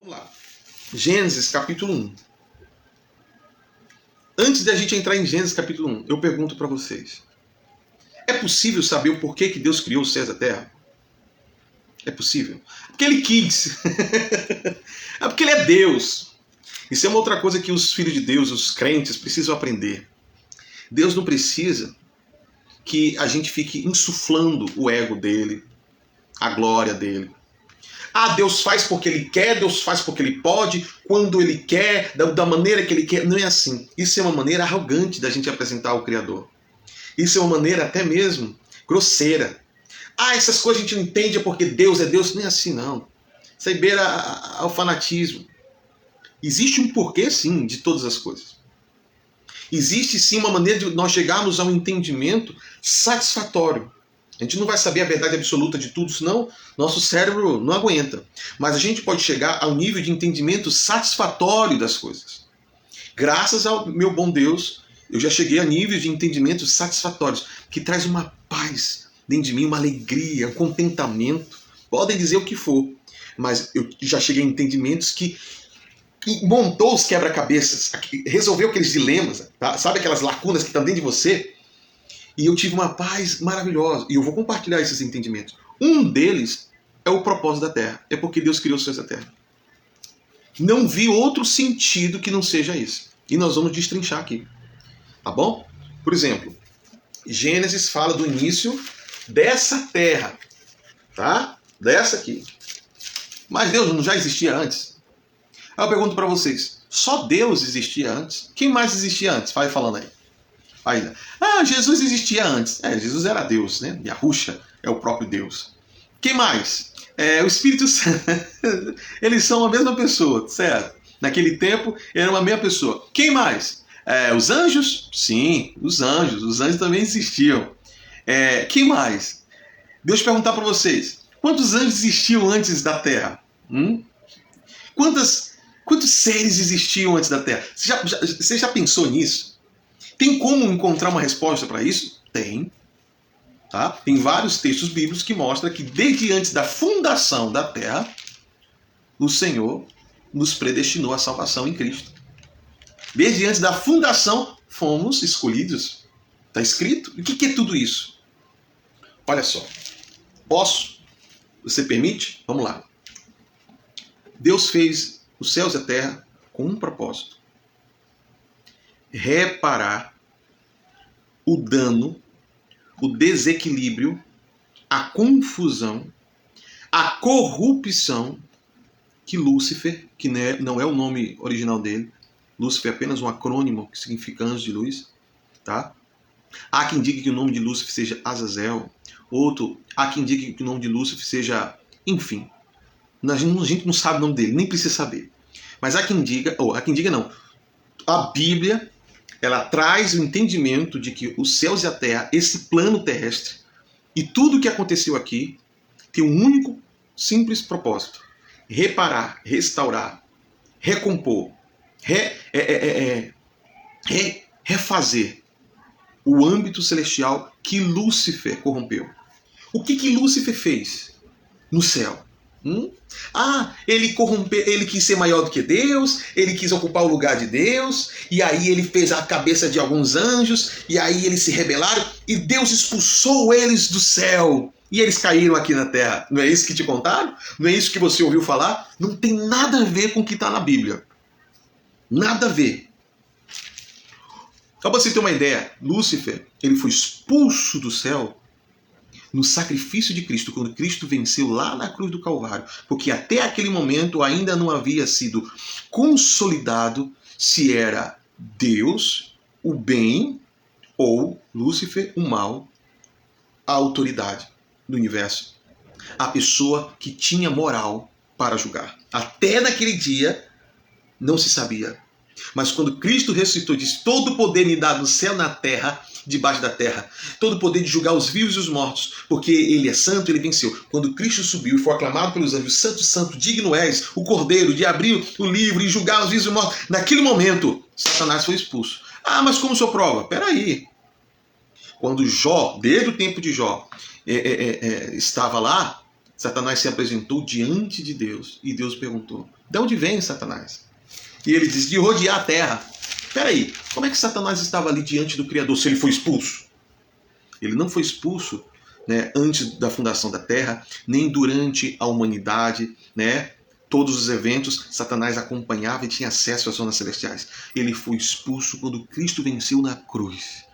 Vamos lá. Gênesis capítulo 1. Antes de a gente entrar em Gênesis capítulo 1, eu pergunto para vocês. É possível saber o porquê que Deus criou os céus e a terra? É possível? Porque Ele quis. É porque Ele é Deus. Isso é uma outra coisa que os filhos de Deus, os crentes, precisam aprender. Deus não precisa que a gente fique insuflando o ego dele, a glória dele. Ah, Deus faz porque Ele quer, Deus faz porque Ele pode, quando Ele quer, da maneira que Ele quer. Não é assim. Isso é uma maneira arrogante da gente apresentar o Criador. Isso é uma maneira até mesmo grosseira. Ah, essas coisas a gente não entende é porque Deus é Deus. Não é assim, não. Isso aí beira ao fanatismo. Existe um porquê, sim, de todas as coisas. Existe, sim, uma maneira de nós chegarmos a um entendimento satisfatório. A gente não vai saber a verdade absoluta de tudo, senão nosso cérebro não aguenta. Mas a gente pode chegar ao nível de entendimento satisfatório das coisas. Graças ao meu bom Deus, eu já cheguei a níveis de entendimento satisfatórios, que traz uma paz dentro de mim, uma alegria, um contentamento. Podem dizer o que for, mas eu já cheguei a entendimentos que montou os quebra-cabeças, resolveu aqueles dilemas, tá? Sabe aquelas lacunas que estão dentro de você? E eu tive uma paz maravilhosa. E eu vou compartilhar esses entendimentos. Um deles é o propósito da Terra. É porque Deus criou os céus e a Terra. Não vi outro sentido que não seja isso. E nós vamos destrinchar aqui. Tá bom? Por exemplo, Gênesis fala do início dessa Terra. Tá? Dessa aqui. Mas Deus não já existia antes? Aí eu pergunto para vocês. Só Deus existia antes? Quem mais existia antes? Vai falando aí. Ainda. Ah, Jesus existia antes. Jesus era Deus, né? Yahushua é o próprio Deus. Quem mais? O Espírito Santo. Eles são a mesma pessoa, certo? Naquele tempo era uma mesma pessoa. Quem mais? Os anjos? Sim, os anjos. Os anjos também existiam. Quem mais? Deixa eu perguntar para vocês. Quantos anjos existiam antes da Terra? Quantos seres existiam antes da Terra? Você já pensou nisso? Tem como encontrar uma resposta para isso? Tem. Tá? Tem vários textos bíblicos que mostram que desde antes da fundação da Terra, o Senhor nos predestinou à salvação em Cristo. Desde antes da fundação, fomos escolhidos. Está escrito. E o que é tudo isso? Olha só. Posso? Você permite? Vamos lá. Deus fez os céus e a terra com um propósito. Reparar o dano, o desequilíbrio, a confusão, a corrupção que Lúcifer, que não é o nome original dele, Lúcifer é apenas um acrônimo que significa anjo de luz, tá? Há quem diga que o nome de Lúcifer seja Azazel, há quem diga que o nome de Lúcifer seja, enfim, a gente não sabe o nome dele, nem precisa saber. Mas há quem diga não, a Bíblia, ela traz o entendimento de que os céus e a terra, esse plano terrestre, e tudo o que aconteceu aqui, tem um único, simples propósito. Reparar, restaurar, recompor, refazer o âmbito celestial que Lúcifer corrompeu. O que Lúcifer fez no céu? Ele corrompeu, ele quis ser maior do que Deus, ele quis ocupar o lugar de Deus, e aí ele fez a cabeça de alguns anjos, e aí eles se rebelaram, e Deus expulsou eles do céu, e eles caíram aqui na terra. Não é isso que te contaram? Não é isso que você ouviu falar? Não tem nada a ver com o que está na Bíblia. Nada a ver. Só para você ter uma ideia, Lúcifer, ele foi expulso do céu no sacrifício de Cristo, quando Cristo venceu lá na cruz do Calvário, porque até aquele momento ainda não havia sido consolidado se era Deus, o bem, ou Lúcifer, o mal, a autoridade do universo, a pessoa que tinha moral para julgar. Até naquele dia não se sabia. Mas quando Cristo ressuscitou, disse: todo poder me dado no céu e na terra, debaixo da terra, todo o poder de julgar os vivos e os mortos, porque ele é santo, ele venceu. Quando Cristo subiu e foi aclamado pelos anjos: santo, santo, digno és, o Cordeiro, de abrir o livro e julgar os vivos e os mortos, naquele momento, Satanás foi expulso. Mas como o senhor prova? Peraí. Quando Jó, desde o tempo de Jó, estava lá, Satanás se apresentou diante de Deus e Deus perguntou: de onde vem Satanás? E ele diz: de rodear a terra. Espera aí, como é que Satanás estava ali diante do Criador se ele foi expulso? Ele não foi expulso, né, antes da fundação da terra, nem durante a humanidade, né? Todos os eventos, Satanás acompanhava e tinha acesso às zonas celestiais. Ele foi expulso quando Cristo venceu na cruz.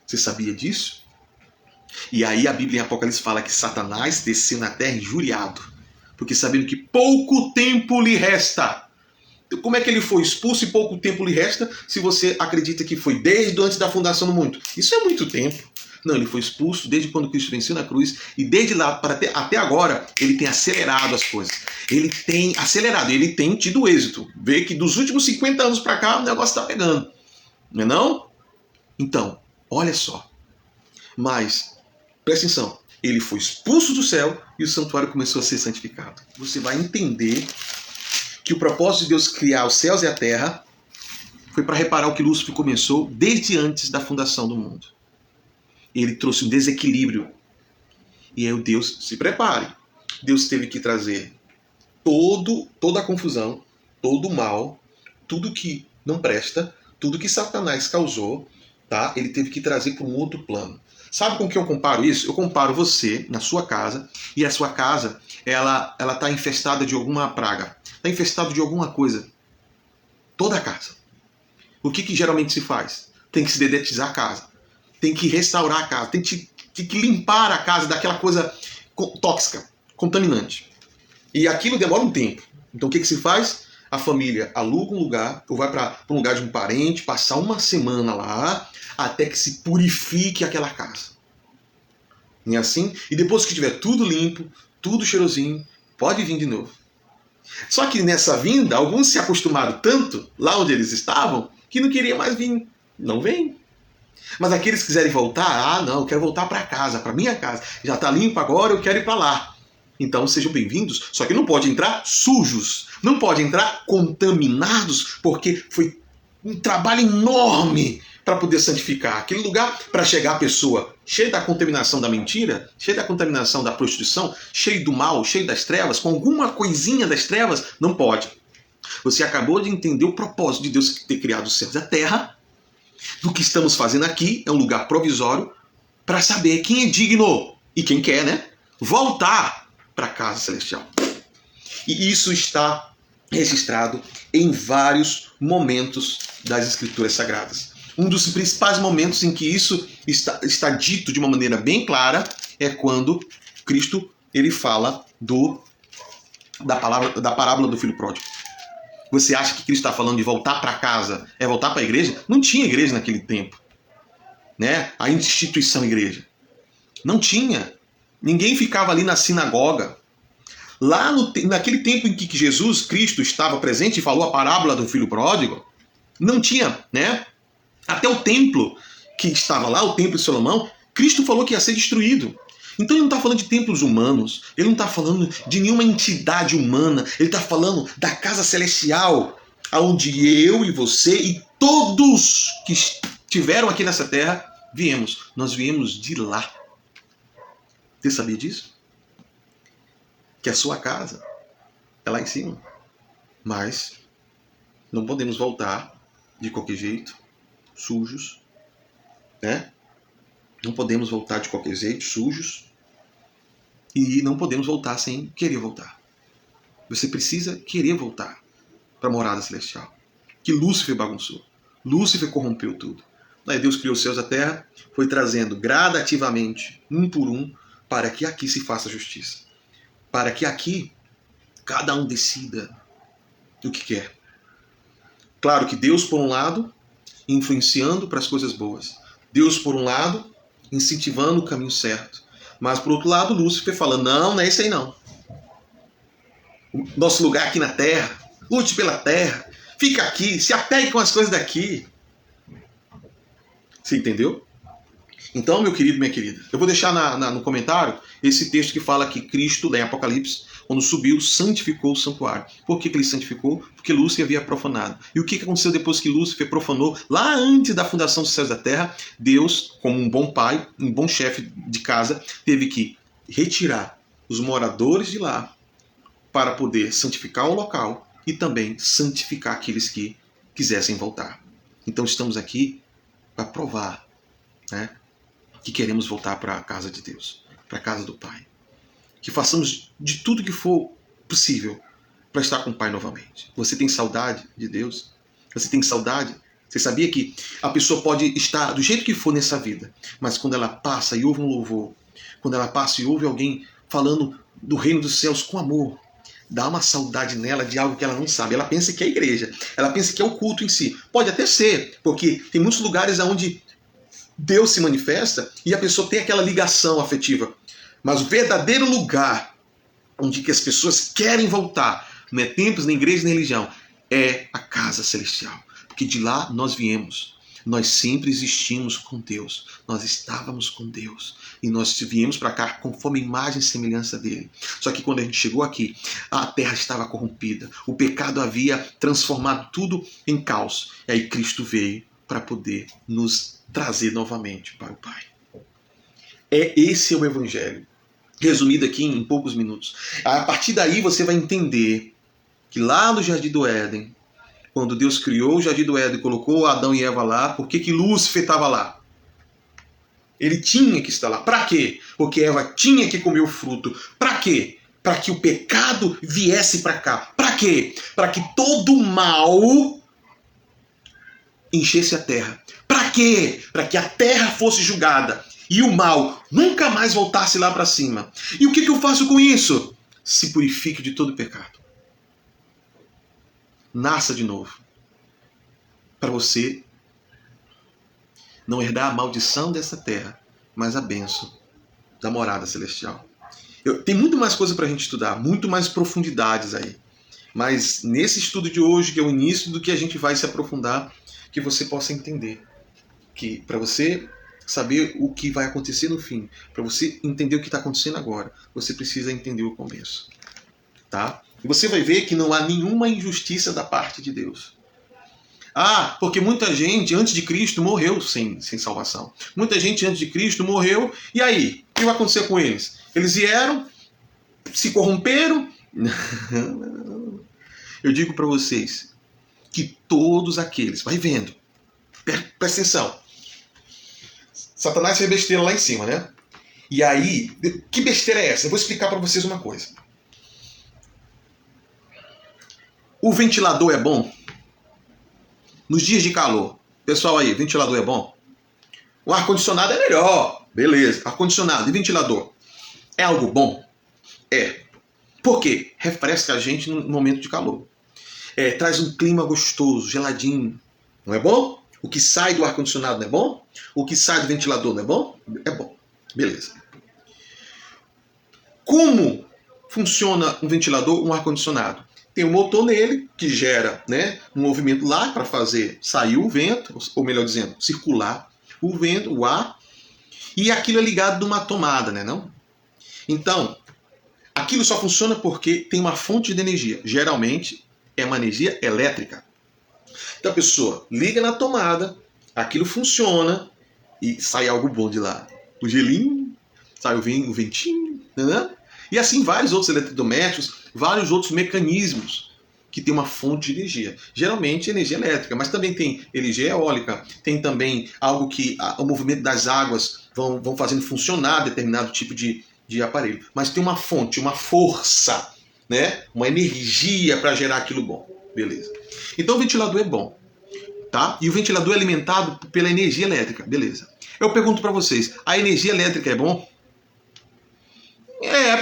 Você sabia disso? E aí a Bíblia em Apocalipse fala que Satanás desceu na terra injuriado, porque sabendo que pouco tempo lhe resta. Como é que ele foi expulso e pouco tempo lhe resta, se você acredita que foi desde antes da fundação do mundo? Isso é muito tempo. Não, ele foi expulso desde quando Cristo venceu na cruz, e desde lá até agora ele tem acelerado as coisas. Ele tem acelerado, ele tem tido êxito. Vê que dos últimos 50 anos para cá o negócio está pegando. Não é não? Então, olha só. Mas, presta atenção, ele foi expulso do céu e o santuário começou a ser santificado. Você vai entender que o propósito de Deus criar os céus e a terra foi para reparar o que Lúcifer começou desde antes da fundação do mundo. Ele trouxe um desequilíbrio. E aí o Deus, se prepare, Deus teve que trazer toda a confusão, todo o mal, tudo que não presta, tudo que Satanás causou, tá? Ele teve que trazer para um outro plano. Sabe com que eu comparo isso? Eu comparo você na sua casa, e a sua casa ela está infestada de alguma praga, está infestada de alguma coisa. Toda a casa. O que geralmente se faz? Tem que se dedetizar a casa. Tem que restaurar a casa. Tem que limpar a casa daquela coisa tóxica, contaminante. E aquilo demora um tempo. Então o que se faz? A família aluga um lugar, ou vai para um lugar de um parente, passar uma semana lá, até que se purifique aquela casa. Não é assim? E depois que tiver tudo limpo, tudo cheirosinho, pode vir de novo. Só que nessa vinda, alguns se acostumaram tanto lá onde eles estavam, que não queriam mais vir. Não vem. Mas aqueles que quiserem voltar, não, eu quero voltar para casa, para minha casa. Já está limpo agora, eu quero ir para lá. Então sejam bem-vindos, só que não pode entrar sujos, não pode entrar contaminados, porque foi um trabalho enorme para poder santificar aquele lugar, para chegar a pessoa cheia da contaminação da mentira, cheia da contaminação da prostituição, cheio do mal, cheio das trevas, com alguma coisinha das trevas, não pode. Você acabou de entender o propósito de Deus ter criado os céus e a terra. Do que estamos fazendo aqui é um lugar provisório para saber quem é digno e quem quer, né, voltar para a casa celestial. E isso está registrado em vários momentos das Escrituras Sagradas. Um dos principais momentos em que isso está dito de uma maneira bem clara é quando Cristo ele fala da parábola do filho pródigo. Você acha que Cristo está falando de voltar para casa, é voltar para a igreja? Não tinha igreja naquele tempo, né? A instituição igreja. Não tinha. Ninguém ficava ali na sinagoga. Lá naquele tempo em que Jesus Cristo estava presente e falou a parábola do filho pródigo, não tinha, né? Até o templo que estava lá, o templo de Salomão, Cristo falou que ia ser destruído. Então ele não está falando de templos humanos, ele não está falando de nenhuma entidade humana, ele está falando da casa celestial, onde eu e você e todos que estiveram aqui nessa terra viemos. Nós viemos de lá. Você sabia disso? Que a sua casa é lá em cima. Mas não podemos voltar de qualquer jeito, sujos, né? Não podemos voltar de qualquer jeito, sujos. E não podemos voltar sem querer voltar. Você precisa querer voltar para a morada celestial. Que Lúcifer bagunçou. Lúcifer corrompeu tudo. Aí Deus criou os céus e a terra, foi trazendo gradativamente, um por um, para que aqui se faça justiça. Para que aqui cada um decida o que quer. Claro que Deus, por um lado, influenciando para as coisas boas. Deus, por um lado, incentivando o caminho certo. Mas, por outro lado, Lúcifer fala, não é isso aí não. O nosso lugar aqui na terra, lute pela terra, fica aqui, se apegue com as coisas daqui. Você entendeu? Então, meu querido, minha querida, eu vou deixar no comentário esse texto que fala que Cristo, lá em Apocalipse, quando subiu, santificou o santuário. Por que ele santificou? Porque Lúcifer havia profanado. E o que aconteceu depois que Lúcifer profanou? Lá antes da fundação dos céus e da terra, Deus, como um bom pai, um bom chefe de casa, teve que retirar os moradores de lá, para poder santificar o local e também santificar aqueles que quisessem voltar. Então estamos aqui para provar, né, que queremos voltar para a casa de Deus, para a casa do Pai. Que façamos de tudo que for possível para estar com o Pai novamente. Você tem saudade de Deus? Você tem saudade? Você sabia que a pessoa pode estar do jeito que for nessa vida, mas quando ela passa e ouve um louvor, quando ela passa e ouve alguém falando do reino dos céus com amor, dá uma saudade nela de algo que ela não sabe. Ela pensa que é a igreja, ela pensa que é o culto em si. Pode até ser, porque tem muitos lugares onde Deus se manifesta e a pessoa tem aquela ligação afetiva. Mas o verdadeiro lugar onde que as pessoas querem voltar, não é templos, nem igreja, nem religião, é a casa celestial. Porque de lá nós viemos. Nós sempre existimos com Deus. Nós estávamos com Deus. E nós viemos para cá conforme a imagem e semelhança dele. Só que quando a gente chegou aqui, a terra estava corrompida. O pecado havia transformado tudo em caos. E aí Cristo veio para poder nos trazer novamente para o Pai. Esse é o Evangelho. Resumido aqui em poucos minutos. A partir daí você vai entender que lá no Jardim do Éden, quando Deus criou o Jardim do Éden e colocou Adão e Eva lá, por que Lúcifer estava lá? Ele tinha que estar lá. Para quê? Porque Eva tinha que comer o fruto. Para quê? Para que o pecado viesse para cá. Para quê? Para que todo o mal enchesse a terra. Para quê? Para que a terra fosse julgada e o mal nunca mais voltasse lá para cima. E o que eu faço com isso? Se purifique de todo pecado. Nasça de novo. Para você não herdar a maldição dessa terra, mas a bênção da morada celestial. Tem muito mais coisa para a gente estudar, muito mais profundidades aí. Mas nesse estudo de hoje, que é o início do que a gente vai se aprofundar, que você possa entender. Que para você saber o que vai acontecer no fim, para você entender o que está acontecendo agora, você precisa entender o começo. Tá? E você vai ver que não há nenhuma injustiça da parte de Deus. Porque muita gente antes de Cristo morreu sem salvação. Muita gente antes de Cristo morreu, e aí? O que vai acontecer com eles? Eles vieram, se corromperam. Eu digo para vocês que todos aqueles, vai vendo, presta atenção, Satanás fez besteira lá em cima, né? E aí, que besteira é essa? Eu vou explicar para vocês uma coisa. O ventilador é bom? Nos dias de calor. Pessoal aí, ventilador é bom? O ar-condicionado é melhor. Beleza, ar-condicionado e ventilador. É algo bom? É. Por quê? Refresca a gente no momento de calor. Traz um clima gostoso, geladinho. Não é bom? O que sai do ar-condicionado não é bom? O que sai do ventilador não é bom? É bom. Beleza. Como funciona um ventilador, um ar-condicionado? Tem um motor nele que gera, né, um movimento lá para fazer sair o vento, ou melhor dizendo, circular o vento, o ar, e aquilo é ligado numa tomada, né, não? Então, aquilo só funciona porque tem uma fonte de energia. Geralmente é uma energia elétrica. Então a pessoa liga na tomada, aquilo funciona e sai algo bom de lá. O gelinho, sai o ventinho, né? E assim vários outros eletrodomésticos, vários outros mecanismos que tem uma fonte de energia. Geralmente energia elétrica, mas também tem energia eólica, tem também algo que o movimento das águas vão fazendo funcionar determinado tipo de aparelho. Mas tem uma fonte, uma força, né? Uma energia para gerar aquilo bom. Beleza. Então o ventilador é bom. Tá? E o ventilador é alimentado pela energia elétrica. Beleza. Eu pergunto para vocês, a energia elétrica é bom?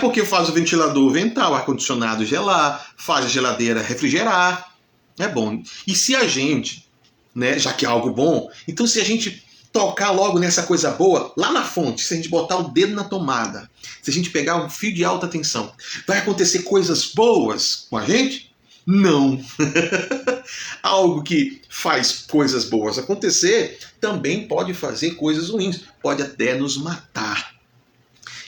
Porque faz o ventilador ventar, o ar-condicionado gelar, faz a geladeira refrigerar. É bom. E se a gente, né, já que é algo bom, então se a gente tocar logo nessa coisa boa, lá na fonte, se a gente botar o dedo na tomada, se a gente pegar um fio de alta tensão, vai acontecer coisas boas com a gente? Não. Algo que faz coisas boas acontecer também pode fazer coisas ruins, pode até nos matar.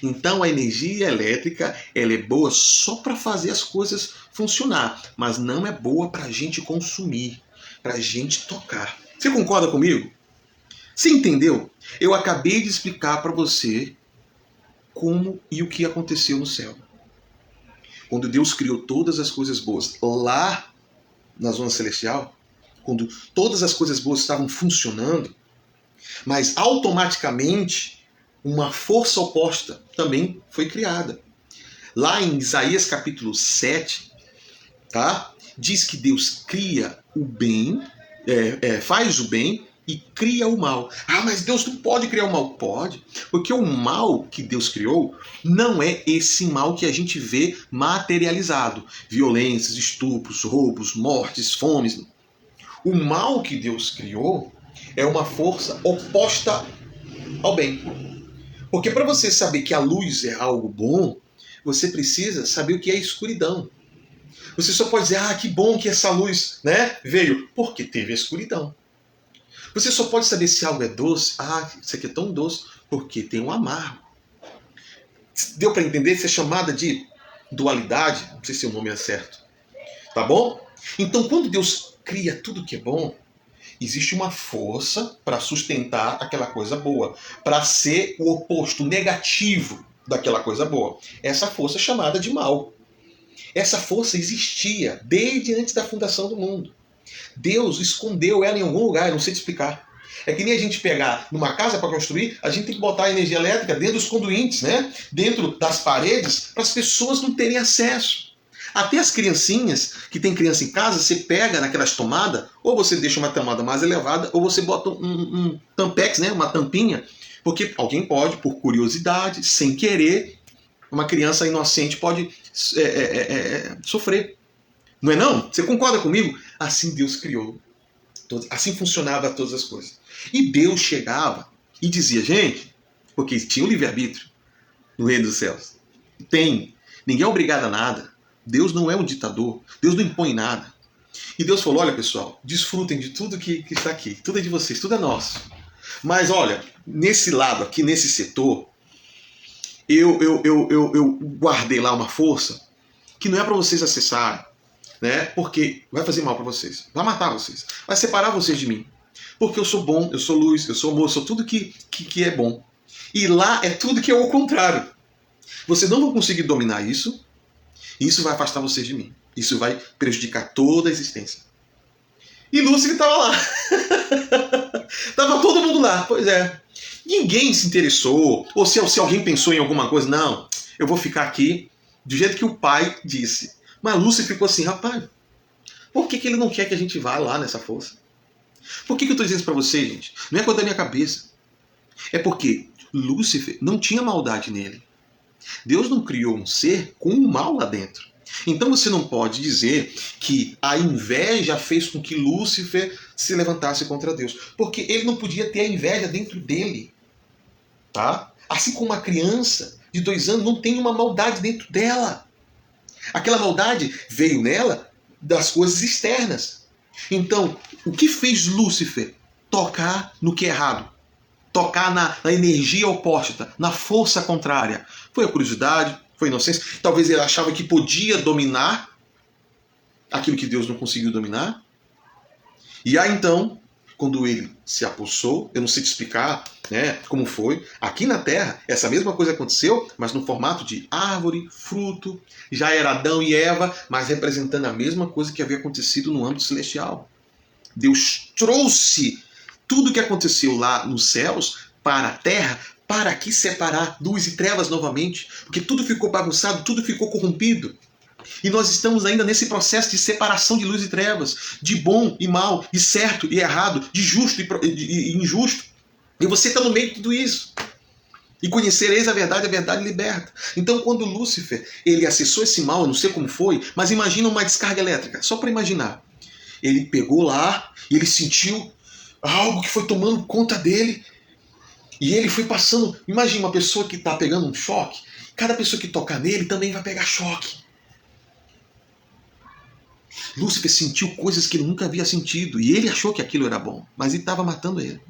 Então a energia elétrica ela é boa só para fazer as coisas funcionar, mas não é boa para a gente consumir, para a gente tocar. Você concorda comigo? Você entendeu? Eu acabei de explicar para você como e o que aconteceu no céu. Quando Deus criou todas as coisas boas lá na zona celestial, quando todas as coisas boas estavam funcionando, mas automaticamente uma força oposta também foi criada. Lá em Isaías capítulo 7, tá? Diz que Deus cria o bem, faz o bem e cria o mal. Ah, mas Deus não pode criar o mal. Pode, porque o mal que Deus criou não é esse mal que a gente vê materializado. Violências, estupros, roubos, mortes, fomes. O mal que Deus criou é uma força oposta ao bem. Porque para você saber que a luz é algo bom, você precisa saber o que é escuridão. Você só pode dizer, que bom que essa luz, né, veio, porque teve a escuridão. Você só pode saber se algo é doce, isso aqui é tão doce, porque tem um amargo. Deu para entender? Isso é chamada de dualidade, não sei se o nome é certo. Tá bom? Então, quando Deus cria tudo que é bom, existe uma força para sustentar aquela coisa boa, para ser o oposto, o negativo daquela coisa boa. Essa força é chamada de mal. Essa força existia desde antes da fundação do mundo. Deus escondeu ela em algum lugar, eu não sei te explicar. É que nem a gente pegar numa casa para construir, a gente tem que botar a energia elétrica dentro dos conduítes, né? Dentro das paredes, para as pessoas não terem acesso. Até as criancinhas, que tem criança em casa, você pega naquelas tomadas, ou você deixa uma tomada mais elevada, ou você bota um tampex, né? Uma tampinha, porque alguém pode, por curiosidade, sem querer, uma criança inocente pode sofrer. Não é não? Você concorda comigo? Assim Deus criou. Assim funcionava todas as coisas. E Deus chegava e dizia, gente, porque tinha o livre-arbítrio no reino dos céus. Tem. Ninguém é obrigado a nada. Deus não é um ditador. Deus não impõe nada. E Deus falou, olha pessoal, desfrutem de tudo que está aqui. Tudo é de vocês, tudo é nosso. Mas olha, nesse lado aqui, nesse setor, eu guardei lá uma força que não é para vocês acessarem, né? Porque vai fazer mal para vocês, vai matar vocês, vai separar vocês de mim. Porque eu sou bom, eu sou luz, eu sou amor, eu sou tudo que é bom. E lá é tudo que é o contrário. Vocês não vão conseguir dominar isso, e isso vai afastar vocês de mim. Isso vai prejudicar toda a existência. E Lúcifer estava lá. Tava todo mundo lá, pois é. Ninguém se interessou, ou se alguém pensou em alguma coisa, não, eu vou ficar aqui do jeito que o pai disse. Mas Lúcifer ficou assim, rapaz, por que ele não quer que a gente vá lá nessa força? Por que eu estou dizendo isso para vocês, gente? Não é coisa da minha cabeça. É porque Lúcifer não tinha maldade nele. Deus não criou um ser com um mal lá dentro. Então você não pode dizer que a inveja fez com que Lúcifer se levantasse contra Deus. Porque ele não podia ter a inveja dentro dele. Tá? Assim como uma criança de 2 anos não tem uma maldade dentro dela. Aquela maldade veio nela das coisas externas. Então, o que fez Lúcifer tocar no que é errado? Tocar na energia oposta, na força contrária? Foi a curiosidade, foi a inocência. Talvez ele achava que podia dominar aquilo que Deus não conseguiu dominar. E aí então, quando ele se apossou, eu não sei te explicar, né, como foi, aqui na Terra, essa mesma coisa aconteceu, mas no formato de árvore, fruto, já era Adão e Eva, mas representando a mesma coisa que havia acontecido no âmbito celestial. Deus trouxe tudo o que aconteceu lá nos céus para a Terra, para aqui separar luz e trevas novamente, porque tudo ficou bagunçado, tudo ficou corrompido. E nós estamos ainda nesse processo de separação de luz e trevas, de bom e mal, de certo e errado, de justo e injusto. E você está no meio de tudo isso. E conhecereis a verdade liberta. Então, quando Lúcifer ele acessou esse mal, eu não sei como foi, mas imagina uma descarga elétrica, só para imaginar. Ele pegou lá e ele sentiu algo que foi tomando conta dele. E ele foi passando. Imagina uma pessoa que está pegando um choque. Cada pessoa que tocar nele também vai pegar choque. Lúcifer sentiu coisas que ele nunca havia sentido. E ele achou que aquilo era bom. Mas ele estava matando ele.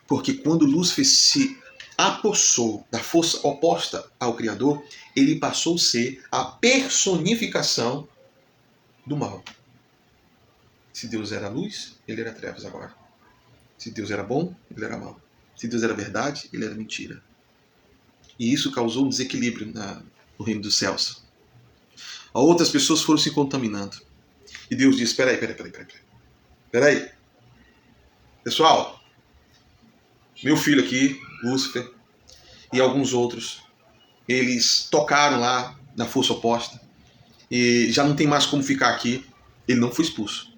Porque quando Lúcifer se apossou da força oposta ao Criador, ele passou a ser a personificação do mal. Se Deus era luz, ele era trevas agora. Se Deus era bom, ele era mal. Se Deus era verdade, ele era mentira. E isso causou um desequilíbrio no reino dos céus. outras pessoas foram se contaminando. E Deus disse, peraí. Pessoal, meu filho aqui, Lúcifer, e alguns outros, eles tocaram lá na força oposta, e já não tem mais como ficar aqui. Ele não foi expulso,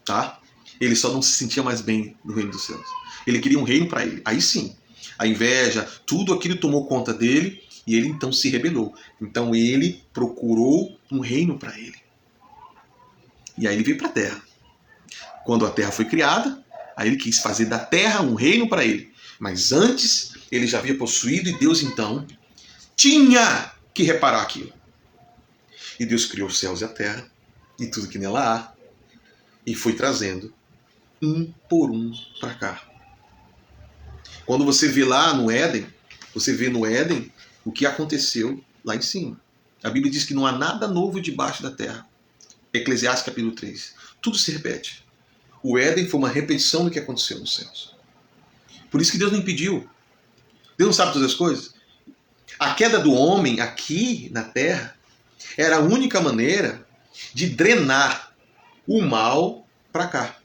tá? Ele só não se sentia mais bem no reino dos céus. Ele queria um reino para ele. Aí sim, a inveja, tudo aquilo tomou conta dele, e ele então se rebelou. Então ele procurou um reino para ele. E aí ele veio para a terra. Quando a terra foi criada, aí ele quis fazer da terra um reino para ele. Mas antes, ele já havia possuído, e Deus então tinha que reparar aquilo. E Deus criou os céus e a terra, e tudo que nela há, e foi trazendo um por um para cá. Quando você vê lá no Éden, você vê no Éden o que aconteceu lá em cima. A Bíblia diz que não há nada novo debaixo da terra. Eclesiastes capítulo 3. Tudo se repete. O Éden foi uma repetição do que aconteceu nos céus. Por isso que Deus não impediu. Deus não sabe todas as coisas. A queda do homem aqui na terra era a única maneira de drenar o mal para cá.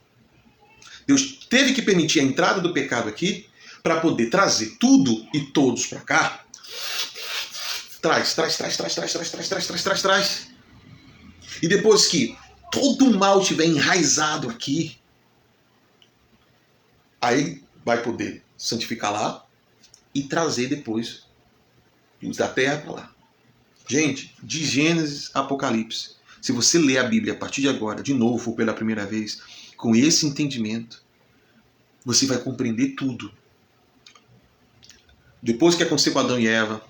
Deus teve que permitir a entrada do pecado aqui para poder trazer tudo e todos para cá. Traz. E depois que todo o mal estiver enraizado aqui, aí vai poder santificar lá e trazer depois os da terra para lá. Gente, de Gênesis a Apocalipse, se você ler a Bíblia a partir de agora, de novo ou pela primeira vez, com esse entendimento, você vai compreender tudo. Depois que aconteceu com Adão e Eva,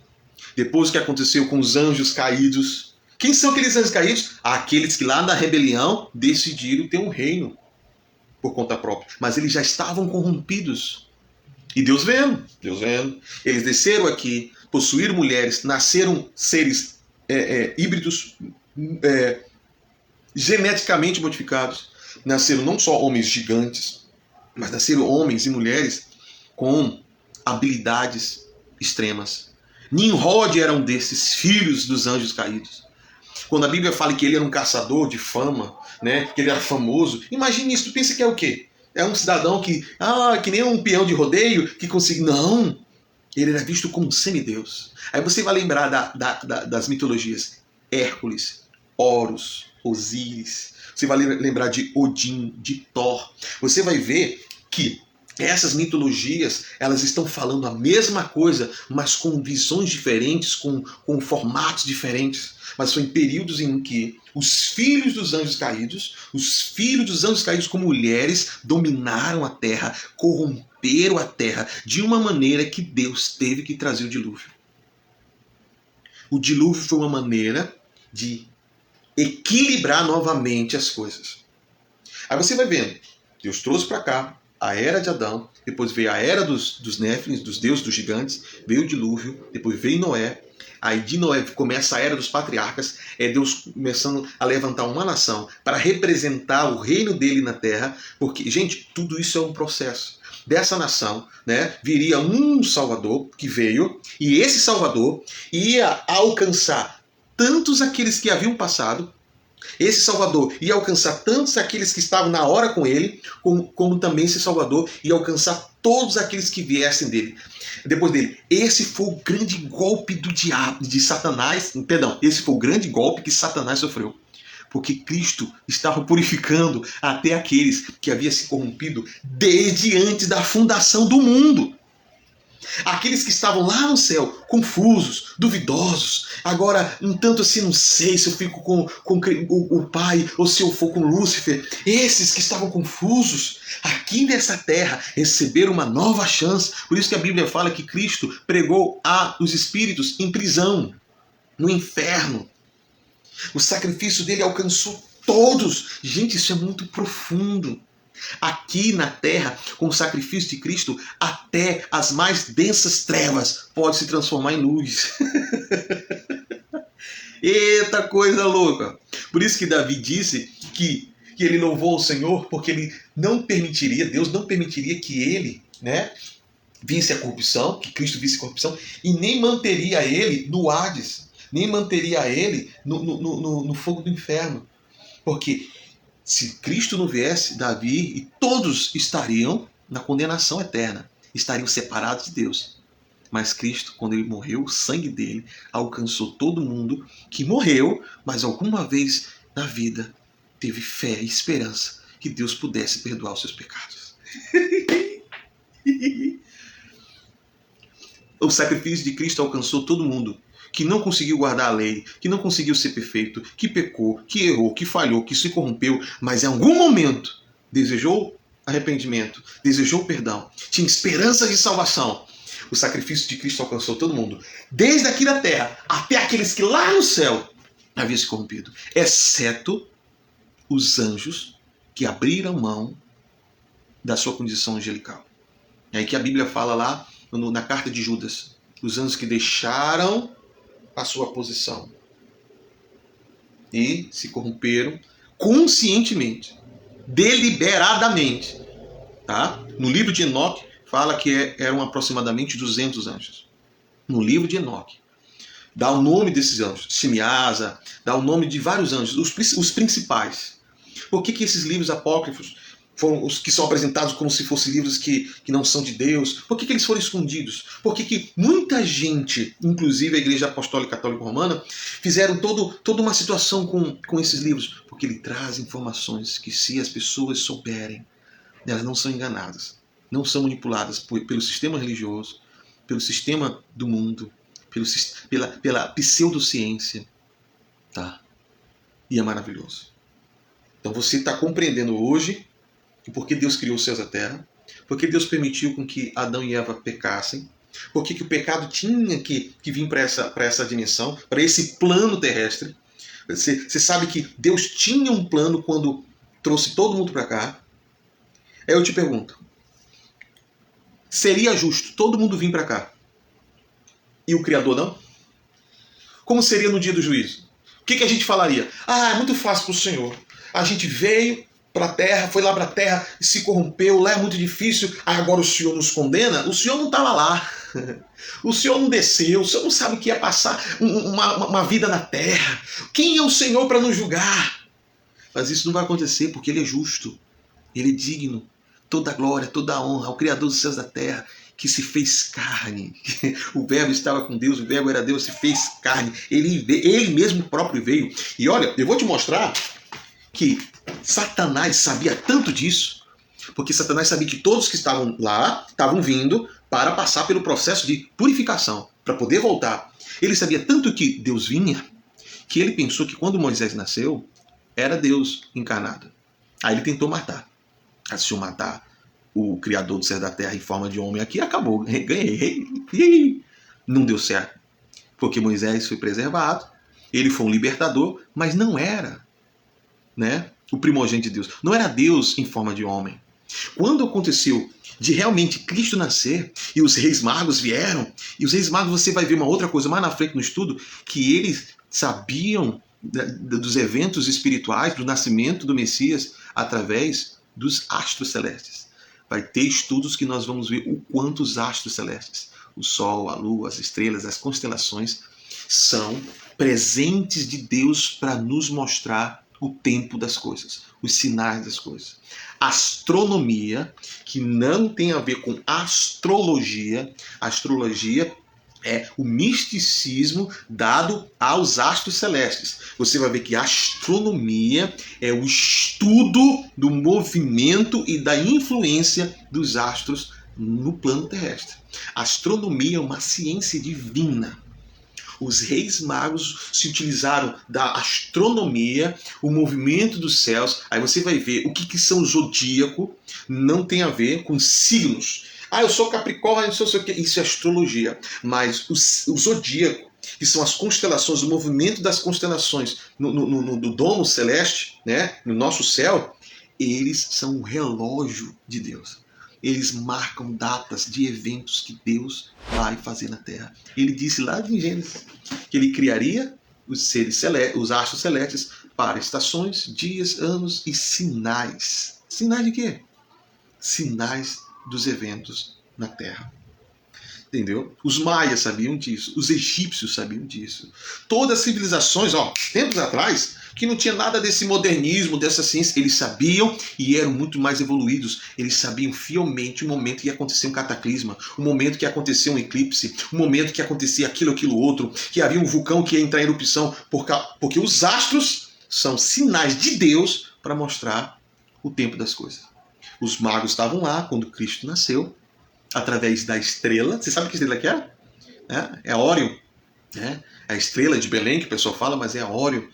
depois que aconteceu com os anjos caídos. Quem são aqueles anjos caídos? Aqueles que lá na rebelião decidiram ter um reino por conta própria. Mas eles já estavam corrompidos. E Deus vendo. Eles desceram aqui, possuíram mulheres, nasceram seres híbridos, geneticamente modificados. Nasceram não só homens gigantes, mas nasceram homens e mulheres com habilidades extremas. Nimrod era um desses filhos dos anjos caídos. Quando a Bíblia fala que ele era um caçador de fama, né, que ele era famoso, imagine isso, tu pensa que é o quê? É um cidadão que nem um peão de rodeio que conseguiu. Não! Ele era visto como um semideus. Aí você vai lembrar das mitologias. Hércules, Horus, Osíris. Você vai lembrar de Odin, de Thor. Você vai ver que essas mitologias, elas estão falando a mesma coisa, mas com visões diferentes, com formatos diferentes. Mas são em períodos em que os filhos dos anjos caídos como mulheres, dominaram a terra, corromperam a terra, de uma maneira que Deus teve que trazer o dilúvio. O dilúvio foi uma maneira de equilibrar novamente as coisas. Aí você vai vendo, Deus trouxe para cá a era de Adão, depois veio a era dos Néfilins, dos deuses, dos gigantes, veio o dilúvio, depois veio Noé, aí de Noé começa a era dos patriarcas, é Deus começando a levantar uma nação para representar o reino dele na terra, porque, gente, tudo isso é um processo. Dessa nação, né, viria um Salvador que veio, e esse Salvador ia alcançar tantos aqueles que haviam passado. Esse Salvador ia alcançar tantos aqueles que estavam na hora com ele, como também esse Salvador ia alcançar todos aqueles que viessem depois dele. Esse foi o grande golpe do diabo, de Satanás. Perdão, esse foi o grande golpe que Satanás sofreu. Porque Cristo estava purificando até aqueles que haviam se corrompido desde antes da fundação do mundo. Aqueles que estavam lá no céu, confusos, duvidosos, agora um tanto assim, não sei se eu fico com o Pai ou se eu for com Lúcifer. Esses que estavam confusos, aqui nessa terra, receberam uma nova chance. Por isso que a Bíblia fala que Cristo pregou os espíritos em prisão, no inferno. O sacrifício dele alcançou todos. Gente, isso é muito profundo. Aqui na terra, com o sacrifício de Cristo, até as mais densas trevas podem se transformar em luz. Eita coisa louca! Por isso que Davi disse que ele louvou o Senhor, porque ele não permitiria, Deus não permitiria que ele, né, visse a corrupção, que Cristo visse a corrupção, e nem manteria ele no Hades. nem manteria ele no fogo do inferno. Porque se Cristo não viesse, Davi e todos estariam na condenação eterna, estariam separados de Deus. Mas Cristo, quando ele morreu, o sangue dele alcançou todo mundo que morreu, mas alguma vez na vida teve fé e esperança que Deus pudesse perdoar os seus pecados. O sacrifício de Cristo alcançou todo mundo que não conseguiu guardar a lei, que não conseguiu ser perfeito, que pecou, que errou, que falhou, que se corrompeu, mas em algum momento desejou arrependimento, desejou perdão, tinha esperança de salvação. O sacrifício de Cristo alcançou todo mundo, desde aqui da terra até aqueles que lá no céu haviam se corrompido, exceto os anjos que abriram mão da sua condição angelical. É aí que a Bíblia fala lá na carta de Judas, os anjos que deixaram a sua posição e se corromperam conscientemente, deliberadamente. Tá? No livro de Enoque fala que eram aproximadamente 200 anjos. No livro de Enoque dá o nome desses anjos, Simiasa, dá o nome de vários anjos, os principais. Por que esses livros apócrifos foram os que são apresentados como se fossem livros que não são de Deus? Por que eles foram escondidos? Por que muita gente, inclusive a Igreja Apostólica Católica Romana, fizeram toda uma situação com esses livros? Porque ele traz informações que, se as pessoas souberem, elas não são enganadas, não são manipuladas pelo sistema religioso, pelo sistema do mundo, pela pseudociência. Tá? E é maravilhoso. Então você está compreendendo hoje por que Deus criou os céus e a terra, por que Deus permitiu com que Adão e Eva pecassem, por que o pecado tinha que vir para essa dimensão, para esse plano terrestre. Você sabe que Deus tinha um plano quando trouxe todo mundo para cá. Aí eu te pergunto, seria justo todo mundo vir para cá e o Criador não? Como seria no dia do juízo? O que a gente falaria? É muito fácil para o Senhor. A gente veio para a terra, foi lá para a terra e se corrompeu, lá é muito difícil, agora o Senhor nos condena? O Senhor não estava lá. O Senhor não desceu, o Senhor não sabe o que é passar uma vida na terra. Quem é o Senhor para nos julgar? Mas isso não vai acontecer porque Ele é justo, Ele é digno. Toda a glória, toda a honra ao Criador dos céus e da terra, que se fez carne. O Verbo estava com Deus, o Verbo era Deus, se fez carne. Ele mesmo próprio veio. E olha, eu vou te mostrar que Satanás sabia tanto disso, porque Satanás sabia que todos que estavam lá estavam vindo para passar pelo processo de purificação, para poder voltar. Ele sabia tanto que Deus vinha, que ele pensou que quando Moisés nasceu, era Deus encarnado. Aí ele tentou matar. Se eu matar o Criador do céu e da terra em forma de homem aqui, acabou, ganhei. Não deu certo, porque Moisés foi preservado, ele foi um libertador, mas não era, né, o primogênito de Deus, não era Deus em forma de homem. Quando aconteceu de realmente Cristo nascer e os reis magos vieram, e os reis magos, você vai ver uma outra coisa mais na frente no estudo, que eles sabiam dos eventos espirituais, do nascimento do Messias através dos astros celestes. Vai ter estudos que nós vamos ver o quanto os astros celestes, o Sol, a Lua, as estrelas, as constelações, são presentes de Deus para nos mostrar o tempo das coisas, os sinais das coisas. Astronomia, que não tem a ver com astrologia, astrologia é o misticismo dado aos astros celestes. Você vai ver que a astronomia é o estudo do movimento e da influência dos astros no plano terrestre. A astronomia é uma ciência divina. Os reis magos se utilizaram da astronomia, o movimento dos céus. Aí você vai ver o que são zodíaco, não tem a ver com signos. Eu sou Capricórnio, não sei o que. Isso é astrologia. Mas o zodíaco, que são as constelações, o movimento das constelações no domo celeste, né, no nosso céu, eles são o relógio de Deus. Eles marcam datas de eventos que Deus vai fazer na Terra. Ele disse lá em Gênesis que ele criaria os seres celestes, os astros celestes para estações, dias, anos e sinais. Sinais de quê? Sinais dos eventos na Terra. Entendeu? Os maias sabiam disso, os egípcios sabiam disso. Todas as civilizações, tempos atrás, que não tinha nada desse modernismo, dessa ciência, eles sabiam e eram muito mais evoluídos. Eles sabiam fielmente o momento que ia acontecer um cataclisma, o momento que ia acontecer um eclipse, o momento que ia acontecer aquilo, outro, que havia um vulcão que ia entrar em erupção, porque os astros são sinais de Deus para mostrar o tempo das coisas. Os magos estavam lá quando Cristo nasceu, através da estrela. Você sabe que estrela que é? É a Órion. É a estrela de Belém, que o pessoal fala, mas é a Órion.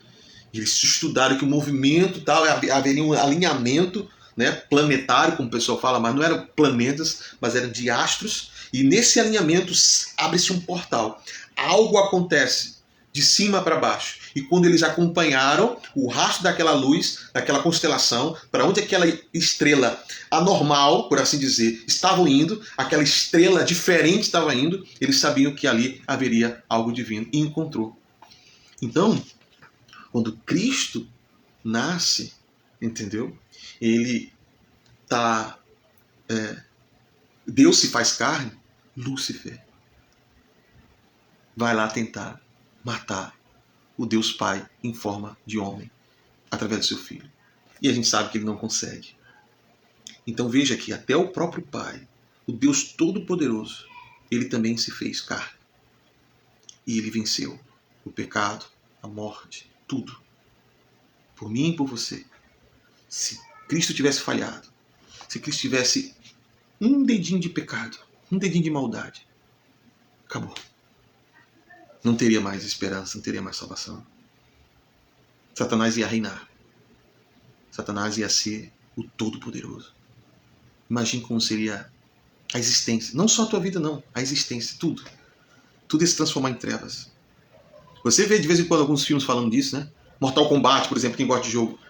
Eles estudaram que o movimento tal, haveria um alinhamento, né, planetário, como o pessoal fala, mas não eram planetas, mas eram de astros. E nesse alinhamento abre-se um portal. Algo acontece de cima para baixo. E quando eles acompanharam o rastro daquela luz, daquela constelação, para onde aquela estrela anormal, por assim dizer, estava indo, aquela estrela diferente estava indo, eles sabiam que ali haveria algo divino e encontrou. Então, quando Cristo nasce, entendeu? Ele tá... Deus se faz carne, Lúcifer vai lá tentar matar o Deus Pai em forma de homem, através do seu Filho. E a gente sabe que ele não consegue. Então veja que até o próprio Pai, o Deus Todo-Poderoso, ele também se fez carne. E ele venceu o pecado, a morte, tudo. Por mim e por você. Se Cristo tivesse falhado, se Cristo tivesse um dedinho de pecado, um dedinho de maldade, acabou. Não teria mais esperança, não teria mais salvação. Satanás ia reinar. Satanás ia ser o Todo-Poderoso. Imagine como seria a existência. Não só a tua vida, não. A existência, tudo. Tudo ia se transformar em trevas. Você vê de vez em quando alguns filmes falando disso, né? Mortal Kombat, por exemplo, quem gosta de jogo.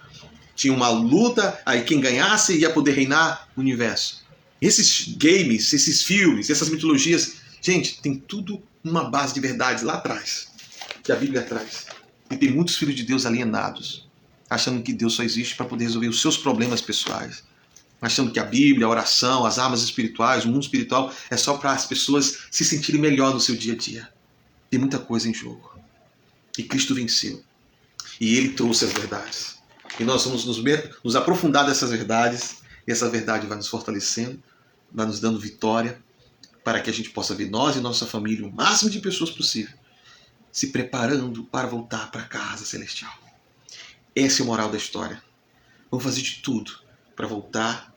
Tinha uma luta, aí quem ganhasse ia poder reinar o universo. Esses games, esses filmes, essas mitologias, gente, tem tudo uma base de verdade lá atrás, que a Bíblia traz. E tem muitos filhos de Deus alienados, achando que Deus só existe para poder resolver os seus problemas pessoais, achando que a Bíblia, a oração, as armas espirituais, o mundo espiritual é só para as pessoas se sentirem melhor no seu dia a dia. Tem muita coisa em jogo. E Cristo venceu. E Ele trouxe as verdades. E nós vamos nos aprofundar dessas verdades, e essa verdade vai nos fortalecendo, vai nos dando vitória, para que a gente possa ver nós e nossa família, o máximo de pessoas possível, se preparando para voltar para a casa celestial. Essa é a moral da história. Vamos fazer de tudo para voltar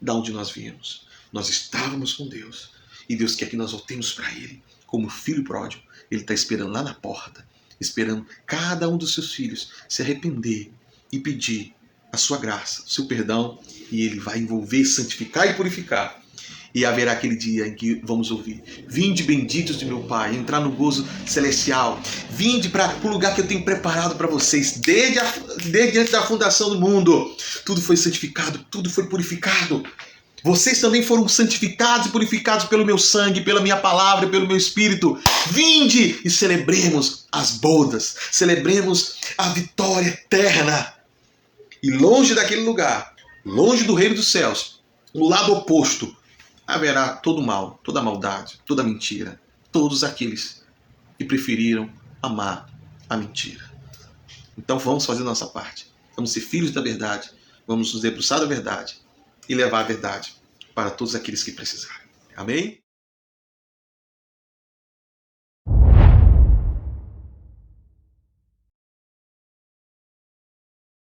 da onde nós viemos. Nós estávamos com Deus, e Deus quer que nós voltemos para Ele, como filho pródigo. Ele está esperando lá na porta, esperando cada um dos seus filhos se arrepender e pedir a sua graça, o seu perdão, e Ele vai envolver, santificar e purificar. E haverá aquele dia em que vamos ouvir: vinde benditos de meu Pai, entrar no gozo celestial. Vinde para o lugar que eu tenho preparado para vocês desde antes da fundação do mundo. Tudo foi santificado, tudo foi purificado. Vocês também foram santificados e purificados pelo meu sangue, pela minha palavra, pelo meu espírito. Vinde e celebremos as bodas, celebremos a vitória eterna. E longe daquele lugar, longe do reino dos céus, no lado oposto, haverá todo o mal, toda a maldade, toda a mentira, todos aqueles que preferiram amar a mentira. Então vamos fazer nossa parte. Vamos ser filhos da verdade, vamos nos debruçar da verdade e levar a verdade para todos aqueles que precisarem. Amém?